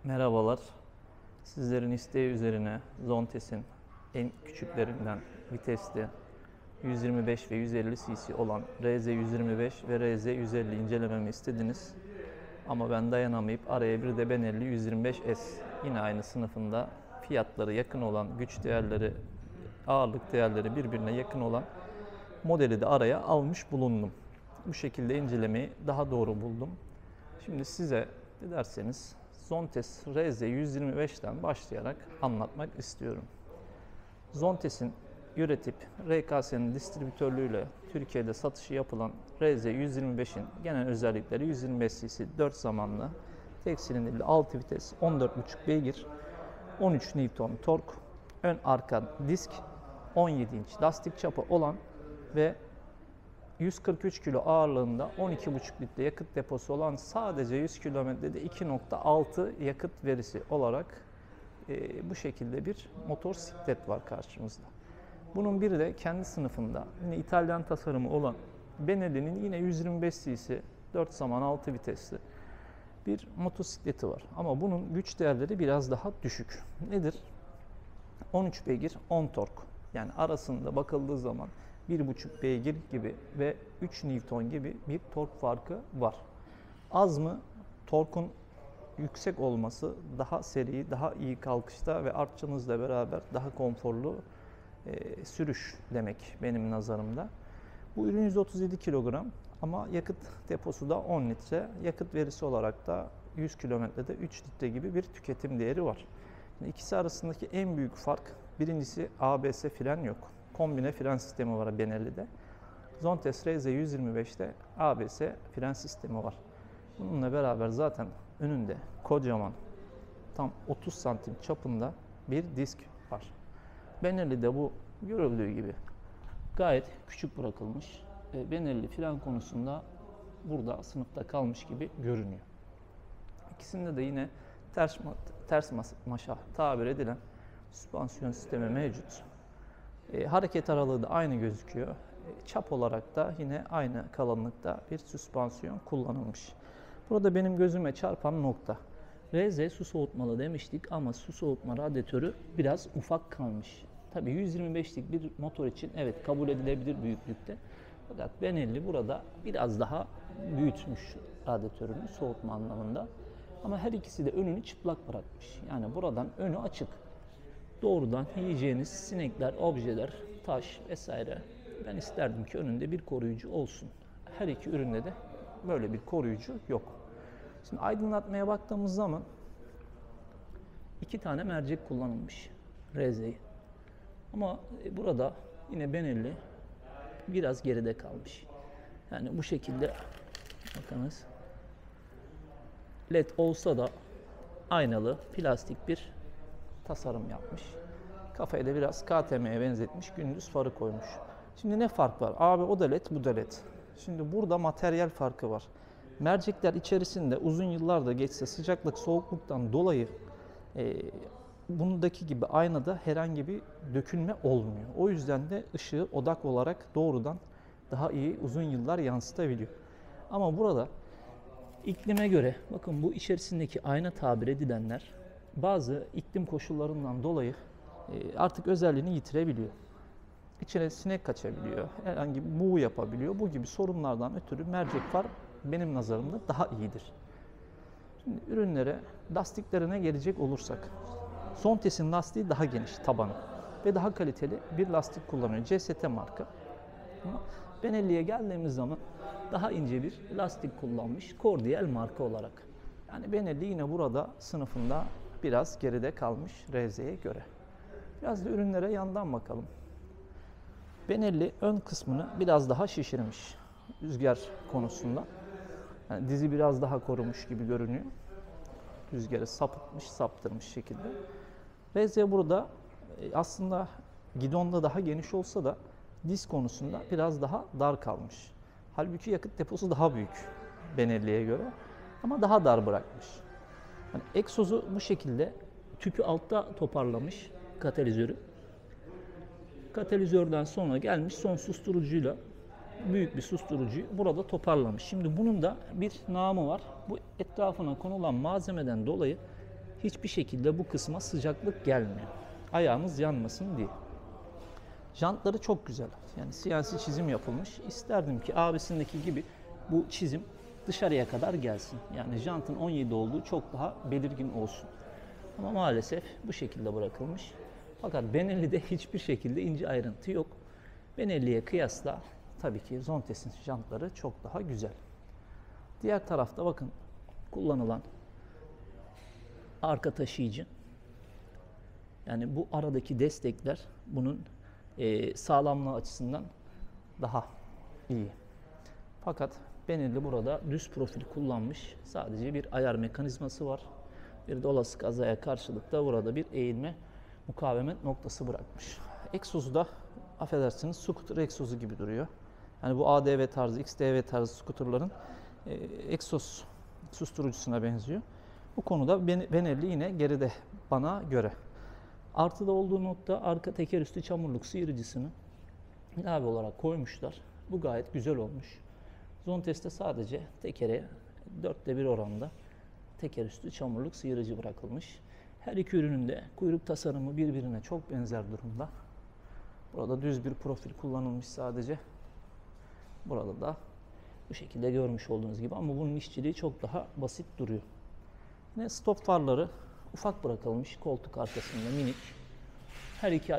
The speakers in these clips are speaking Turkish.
Merhabalar. Sizlerin isteği üzerine Zontes'in en küçüklerinden vitesli 125 ve 150 cc olan RZ125 ve RZ150 incelememi istediniz. Ama ben dayanamayıp araya bir de Benelli 125S yine aynı sınıfında fiyatları yakın olan, güç değerleri, ağırlık değerleri birbirine yakın olan modeli de araya almış bulundum. Bu şekilde incelemeyi daha doğru buldum. Şimdi size dilerseniz Zontes RZ125'ten başlayarak anlatmak istiyorum. Zontes'in üretip RKS'nin distribütörlüğüyle Türkiye'de satışı yapılan RZ125'in genel özellikleri 125 cc 4 zamanlı, tek silindirli 6 vites, 14,5 beygir, 13 Newton tork, ön arka disk, 17 inç lastik çapı olan ve 143 kilo ağırlığında 12,5 litre yakıt deposu olan, sadece 100 kilometrede 2,6 yakıt verisi olarak bu şekilde bir motosiklet var karşımızda. Bunun bir de kendi sınıfında yine İtalyan tasarımı olan Benelli'nin yine 125 cc 4 zaman 6 vitesli bir motosikleti var. Ama bunun güç değerleri biraz daha düşük. Nedir? 13 beygir 10 tork. Yani arasında bakıldığı zaman 1,5 beygir gibi ve 3 Newton gibi bir tork farkı var. Az mı? Torkun yüksek olması daha seri, daha iyi kalkışta ve artçınızla beraber daha konforlu sürüş demek benim nazarımda. Bu ürün 137 kilogram ama yakıt deposu da 10 litre. Yakıt verisi olarak da 100 kilometrede 3 litre gibi bir tüketim değeri var. Şimdi ikisi arasındaki en büyük fark, birincisi ABS fren yok. Kombine fren sistemi var Benelli'de. Zontes RZ125'te ABS fren sistemi var. Bununla beraber zaten önünde kocaman tam 30 santim çapında bir disk var. Benelli'de bu görüldüğü gibi gayet küçük bırakılmış. Benelli fren konusunda burada sınıfta kalmış gibi görünüyor. İkisinde de yine ters maşa tabir edilen süspansiyon sistemi mevcut. Hareket aralığı da aynı gözüküyor. Çap olarak da yine aynı kalınlıkta bir süspansiyon kullanılmış. Burada benim gözüme çarpan nokta, RZ su soğutmalı demiştik ama su soğutma radyatörü biraz ufak kalmış. Tabii 125'lik bir motor için evet kabul edilebilir büyüklükte. Fakat Benelli burada biraz daha büyütmüş radyatörünü soğutma anlamında. Ama her ikisi de önünü çıplak bırakmış. Yani buradan önü açık. Doğrudan yiyeceğiniz sinekler, objeler, taş vesaire. Ben isterdim ki önünde bir koruyucu olsun. Her iki üründe de böyle bir koruyucu yok. Şimdi aydınlatmaya baktığımız zaman iki tane mercek kullanılmış RZ'yi. Ama burada yine Benelli biraz geride kalmış. Yani bu şekilde bakınız, LED olsa da aynalı plastik bir tasarım yapmış. Kafayı da biraz KTM'ye benzetmiş, gündüz farı koymuş. Şimdi ne fark var? Abi o da LED, bu da LED. Şimdi burada materyal farkı var. Mercekler içerisinde uzun yıllar da geçse sıcaklık soğukluktan dolayı bundaki gibi aynada herhangi bir dökülme olmuyor. O yüzden de ışığı odak olarak doğrudan daha iyi uzun yıllar yansıtabiliyor. Ama burada iklime göre, bakın bu içerisindeki ayna tabir edilenler bazı iklim koşullarından dolayı artık özelliğini yitirebiliyor. İçine sinek kaçabiliyor, herhangi bir buğu yapabiliyor. Bu gibi sorunlardan ötürü mercek far benim nazarımda daha iyidir. Şimdi ürünlere, lastiklerine gelecek olursak, Zontes'in lastiği daha geniş tabanı ve daha kaliteli bir lastik kullanıyor. CST marka. Ama Benelli'ye geldiğimiz zaman daha ince bir lastik kullanmış Cordial marka olarak. Yani Benelli yine burada sınıfında biraz geride kalmış RZ'ye göre. Biraz da ürünlere yandan bakalım. Benelli ön kısmını biraz daha şişirmiş rüzgar konusunda. Yani dizi biraz daha korumuş gibi görünüyor. Rüzgarı saptırmış şekilde. RZ burada aslında gidonda daha geniş olsa da disk konusunda biraz daha dar kalmış. Halbuki yakıt deposu daha büyük Benelli'ye göre ama daha dar bırakmış. Yani egzozu bu şekilde, tüpü altta toparlamış katalizörü. Katalizörden sonra gelmiş son susturucuyla, büyük bir susturucuyu burada toparlamış. Şimdi bunun da bir namı var. Bu etrafına konulan malzemeden dolayı hiçbir şekilde bu kısma sıcaklık gelmiyor. Ayağımız yanmasın diye. Jantları çok güzel. Yani CNC çizim yapılmış. İsterdim ki abisindeki gibi bu çizim dışarıya kadar gelsin. Yani jantın 17 olduğu çok daha belirgin olsun. Ama maalesef bu şekilde bırakılmış. Fakat Benelli'de hiçbir şekilde ince ayrıntı yok. Benelli'ye kıyasla tabii ki Zontes'in jantları çok daha güzel. Diğer tarafta bakın kullanılan arka taşıyıcı. Yani bu aradaki destekler bunun sağlamlığı açısından daha iyi. Fakat Benelli burada düz profil kullanmış. Sadece bir ayar mekanizması var. Bir de olası kazaya karşılık da burada bir eğilme mukavemet noktası bırakmış. Egzozu da affedersiniz scooter egzozu gibi duruyor. Yani bu ADV tarzı, XDV tarzı scooterların egzoz susturucusuna benziyor. Bu konuda Benelli yine geride bana göre. Artıda olduğu nokta arka teker üstü çamurluk sıyırıcısını ilave olarak koymuşlar. Bu gayet güzel olmuş. Zontes'te sadece tekere 4'te 1 oranında teker üstü çamurluk sıyırıcı bırakılmış. Her iki ürünün de kuyruk tasarımı birbirine çok benzer durumda. Burada düz bir profil kullanılmış sadece. Burada da bu şekilde görmüş olduğunuz gibi ama bunun işçiliği çok daha basit duruyor. Yine stop farları ufak bırakılmış koltuk arkasında minik. Her iki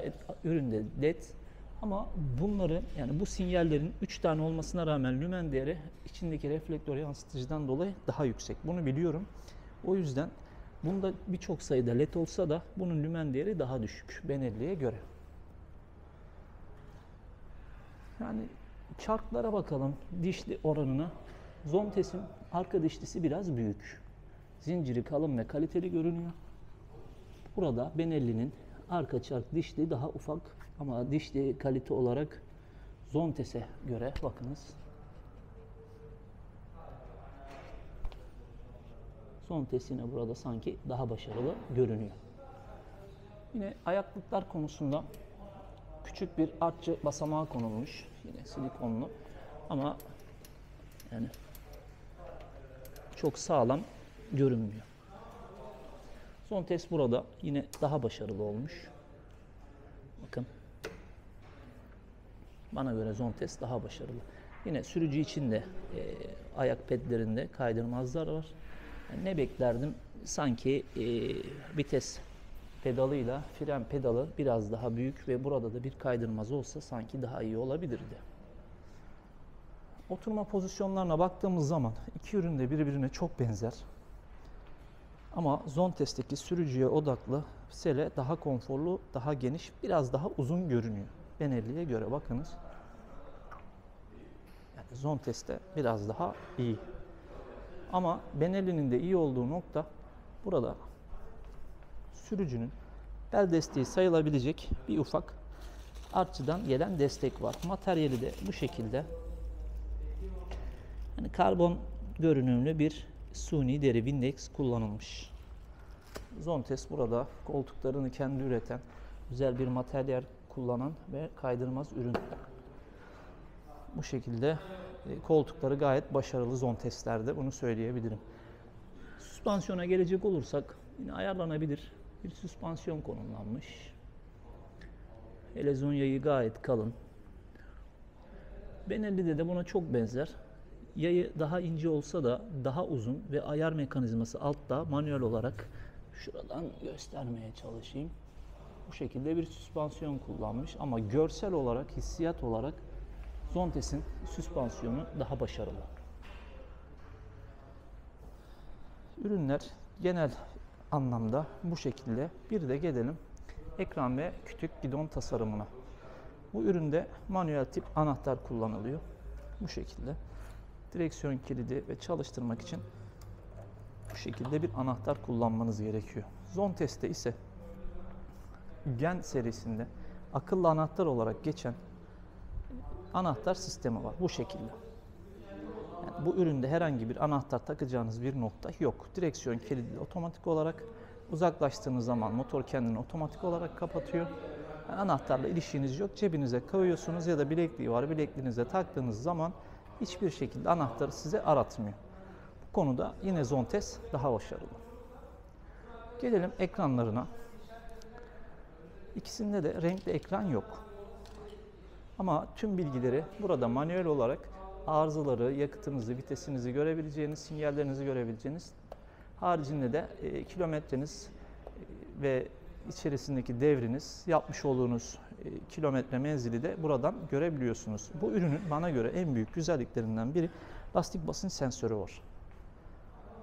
üründe led ama bunları yani bu sinyallerin 3 tane olmasına rağmen lümen değeri içindeki reflektör yansıtıcıdan dolayı daha yüksek. Bunu biliyorum. O yüzden bunda birçok sayıda led olsa da bunun lümen değeri daha düşük Benelli'ye göre. Yani çarklara bakalım dişli oranına. Zontes'in arka dişlisi biraz büyük. Zinciri kalın ve kaliteli görünüyor. Burada Benelli'nin arka çark dişli daha ufak ama dişli kalite olarak Zontes'e göre bakınız. Zontes yine burada sanki daha başarılı görünüyor. Yine ayaklıklar konusunda küçük bir artçı basamağı konulmuş. Yine silikonlu ama yani çok sağlam görünmüyor. Zontes burada yine daha başarılı olmuş. Bakın. Bana göre Zontes daha başarılı. Yine sürücü için de ayak pedlerinde kaydırmazlar var. Yani ne beklerdim? Sanki vites pedalıyla fren pedalı biraz daha büyük ve burada da bir kaydırmaz olsa sanki daha iyi olabilirdi. Oturma pozisyonlarına baktığımız zaman iki ürün de birbirine çok benzer. Ama Zontes'teki sürücüye odaklı sele daha konforlu, daha geniş, biraz daha uzun görünüyor. Benelli'ye göre bakınız. Yani Zontes'te biraz daha iyi. Ama Benelli'nin de iyi olduğu nokta burada sürücünün bel desteği sayılabilecek bir ufak artçıdan gelen destek var. Materyali de bu şekilde. Yani karbon görünümlü bir suni deri Windex kullanılmış. Zontes burada koltuklarını kendi üreten, güzel bir materyal kullanan ve kaydırmaz ürün. Bu şekilde koltukları gayet başarılı Zontes'lerde, bunu söyleyebilirim. Süspansiyona gelecek olursak yine ayarlanabilir bir süspansiyon konumlanmış. Helezon yayı gayet kalın. Benelli'de de buna çok benzer. Yayı daha ince olsa da daha uzun ve ayar mekanizması altta manuel olarak şuradan göstermeye çalışayım. Bu şekilde bir süspansiyon kullanmış ama görsel olarak, hissiyat olarak Zontes'in süspansiyonu daha başarılı. Ürünler genel anlamda bu şekilde. Bir de gelelim ekran ve kütük gidon tasarımına. Bu üründe manuel tip anahtar kullanılıyor. Bu şekilde. Direksiyon kilidi ve çalıştırmak için bu şekilde bir anahtar kullanmanız gerekiyor. Zontes'te ise Gen serisinde akıllı anahtar olarak geçen anahtar sistemi var. Bu şekilde. Yani bu üründe herhangi bir anahtar takacağınız bir nokta yok. Direksiyon kilidi otomatik olarak, uzaklaştığınız zaman motor kendini otomatik olarak kapatıyor. Yani anahtarla ilişkiniz yok. Cebinize koyuyorsunuz ya da bilekliği var. Bilekliğinize taktığınız zaman hiçbir şekilde anahtarı size aratmıyor. Bu konuda yine Zontes daha başarılı. Gelelim ekranlarına. İkisinde de renkli ekran yok. Ama tüm bilgileri burada manuel olarak arızaları, yakıtınızı, vitesinizi görebileceğiniz, sinyallerinizi görebileceğiniz, haricinde de kilometreniz ve içerisindeki devriniz, yapmış olduğunuz kilometre menzili de buradan görebiliyorsunuz. Bu ürünün bana göre en büyük güzelliklerinden biri lastik basınç sensörü var.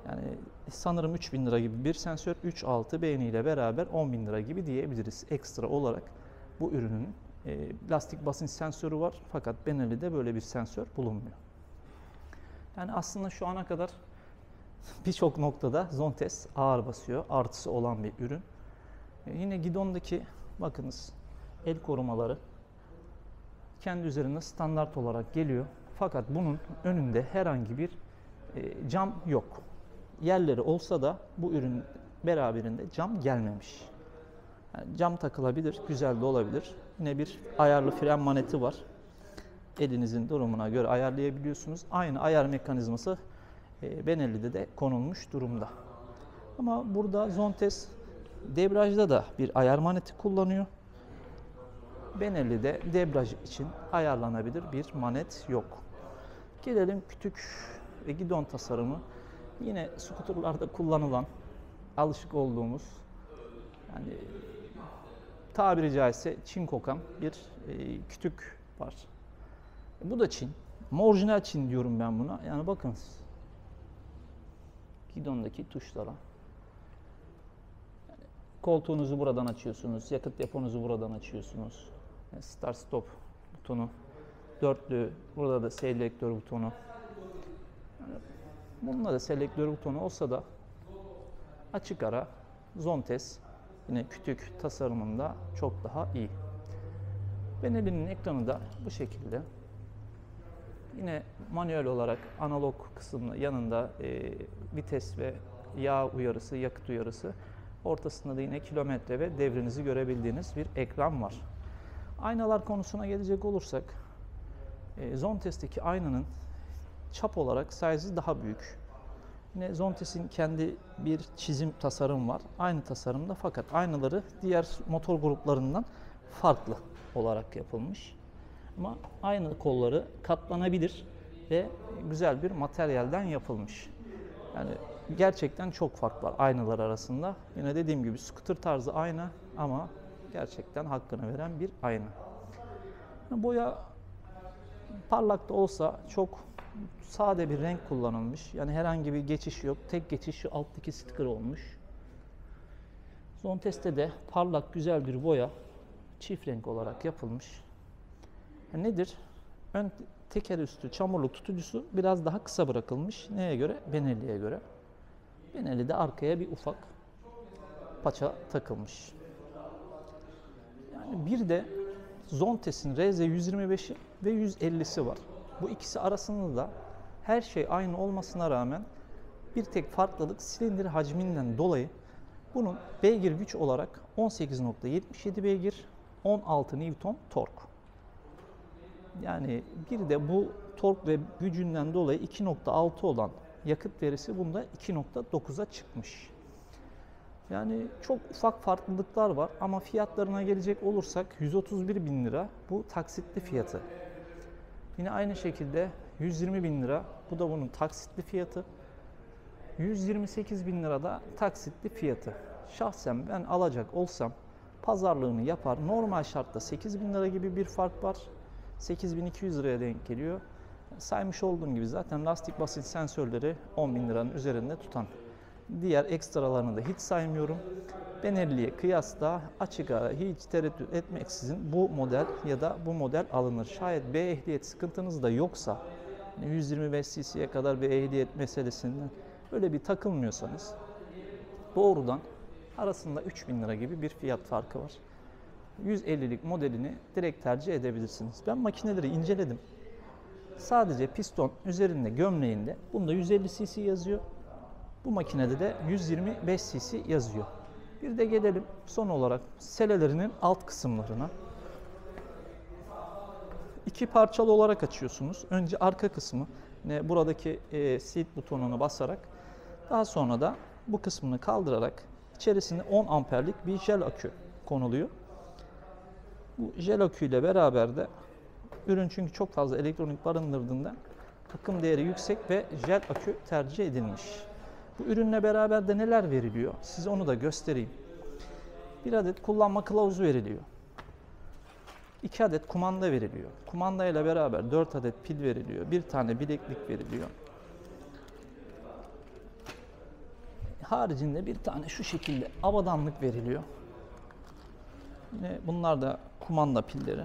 Yani sanırım 3.000 lira gibi bir sensör, 3.6 beğeniyle beraber 10.000 lira gibi diyebiliriz. Ekstra olarak bu ürünün lastik basınç sensörü var fakat Benelli'de böyle bir sensör bulunmuyor. Yani aslında şu ana kadar birçok noktada Zontes ağır basıyor, artısı olan bir ürün. Yine gidondaki bakınız el korumaları kendi üzerinde standart olarak geliyor. Fakat bunun önünde herhangi bir cam yok. Yerleri olsa da bu ürün beraberinde cam gelmemiş. Yani cam takılabilir, güzel de olabilir. Yine bir ayarlı fren maneti var. Elinizin durumuna göre ayarlayabiliyorsunuz. Aynı ayar mekanizması Benelli'de de konulmuş durumda. Ama burada Zontes debriyajda da bir ayar maneti kullanıyor. Benelli'de debriyaj için ayarlanabilir bir manet yok. Gelelim kütük ve gidon tasarımı. Yine skuterlarda kullanılan, alışık olduğumuz, yani tabiri caizse Çin kokan bir kütük var. Bu da Çin. Ama orijinal Çin diyorum ben buna. Yani bakın gidondaki tuşlara. Yani koltuğunuzu buradan açıyorsunuz, yakıt deponuzu buradan açıyorsunuz. Yani start stop butonu, dörtlü, burada da selektör butonu. Yani bununla da selektör butonu olsa da açık ara Zontes yine kütük tasarımında çok daha iyi. Benelli'nin ekranı da bu şekilde. Yine manuel olarak analog kısmının yanında vites ve yağ uyarısı, yakıt uyarısı. Ortasında da yine kilometre ve devrinizi görebildiğiniz bir ekran var. Aynalar konusuna gelecek olursak, Zontes'teki aynanın çap olarak size'ı daha büyük. Yine Zontes'in kendi bir çizim tasarım var. Aynı tasarımda fakat aynaları diğer motor gruplarından farklı olarak yapılmış. Ama aynı kolları katlanabilir ve güzel bir materyalden yapılmış. Yani gerçekten çok fark var aynalar arasında. Yine dediğim gibi scooter tarzı ayna ama gerçekten hakkını veren bir ayna. Boya parlak da olsa çok sade bir renk kullanılmış. Yani herhangi bir geçiş yok. Tek geçiş şu alttaki sticker olmuş. Zontes'te de parlak güzel bir boya çift renk olarak yapılmış. Nedir? Ön teker üstü çamurluk tutucusu biraz daha kısa bırakılmış. Neye göre? Benelli'ye göre. Benelli'de arkaya bir ufak paça takılmış. Yani bir de Zontes'in RZ125'i ve 150'si var. Bu ikisi arasında da her şey aynı olmasına rağmen bir tek farklılık silindir hacminden dolayı bunun beygir güç olarak 18.77 beygir, 16 Newton tork. Yani bir de bu tork ve gücünden dolayı 2.6 olan yakıt verisi bunda 2.9'a çıkmış. Yani çok ufak farklılıklar var ama fiyatlarına gelecek olursak 131.000 lira bu taksitli fiyatı. Yine aynı şekilde 120.000 lira bu da bunun taksitli fiyatı. 128.000 lira da taksitli fiyatı. Şahsen ben alacak olsam pazarlığını yapar. Normal şartta 8.000 lira gibi bir fark var. 8.200 liraya denk geliyor. Saymış olduğum gibi zaten lastik basınç sensörleri 10.000 liranın üzerinde tutan. Diğer ekstralarını da hiç saymıyorum. Benelli'ye kıyasla açık ara hiç tereddüt etmeksizin bu model ya da bu model alınır. Şayet B ehliyet sıkıntınız da yoksa 125 cc'ye kadar bir ehliyet meselesinden öyle bir takılmıyorsanız doğrudan arasında 3.000 lira gibi bir fiyat farkı var. 150'lik modelini direkt tercih edebilirsiniz. Ben makineleri inceledim. Sadece piston üzerinde gömleğinde bunda 150 cc yazıyor. Bu makinede de 125 cc yazıyor. Bir de gelelim son olarak selelerinin alt kısımlarına. İki parçalı olarak açıyorsunuz. Önce arka kısmı buradaki seat butonuna basarak daha sonra da bu kısmını kaldırarak İçerisine 10 amperlik bir jel akü konuluyor. Bu jel akü ile beraber de ürün çünkü çok fazla elektronik barındırdığından akım değeri yüksek ve jel akü tercih edilmiş. Bu ürünle beraber de neler veriliyor? Size onu da göstereyim. Bir adet kullanma kılavuzu veriliyor. 2 adet kumanda veriliyor. Kumanda ile beraber 4 adet pil veriliyor. 1 tane bileklik veriliyor. Haricinde bir tane şu şekilde avadanlık veriliyor. Yine bunlar da kumanda pilleri.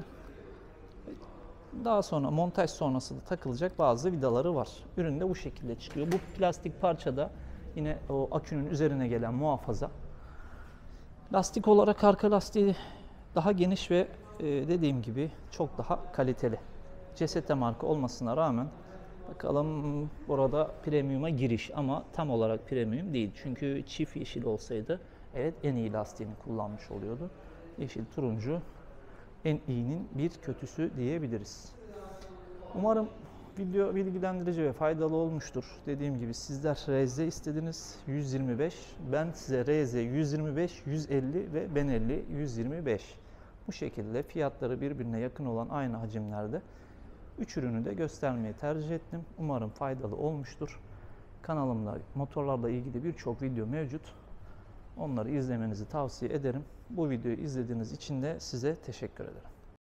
Daha sonra montaj sonrası da takılacak bazı vidaları var. Ürün de bu şekilde çıkıyor. Bu plastik parça da yine o akünün üzerine gelen muhafaza. Lastik olarak arka lastiği daha geniş ve dediğim gibi çok daha kaliteli. CST marka olmasına rağmen bakalım burada premium'a giriş ama tam olarak premium değil. Çünkü çift yeşil olsaydı evet en iyi lastiğini kullanmış oluyordu. Yeşil turuncu en iyinin bir kötüsü diyebiliriz. Umarım video bilgilendirici ve faydalı olmuştur. Dediğim gibi sizler RZ istediniz 125. Ben size RZ 125, 150 ve Benelli 125. Bu şekilde fiyatları birbirine yakın olan aynı hacimlerde 3 ürünü de göstermeyi tercih ettim. Umarım faydalı olmuştur. Kanalımda motorlarla ilgili birçok video mevcut. Onları izlemenizi tavsiye ederim. Bu videoyu izlediğiniz için de size teşekkür ederim.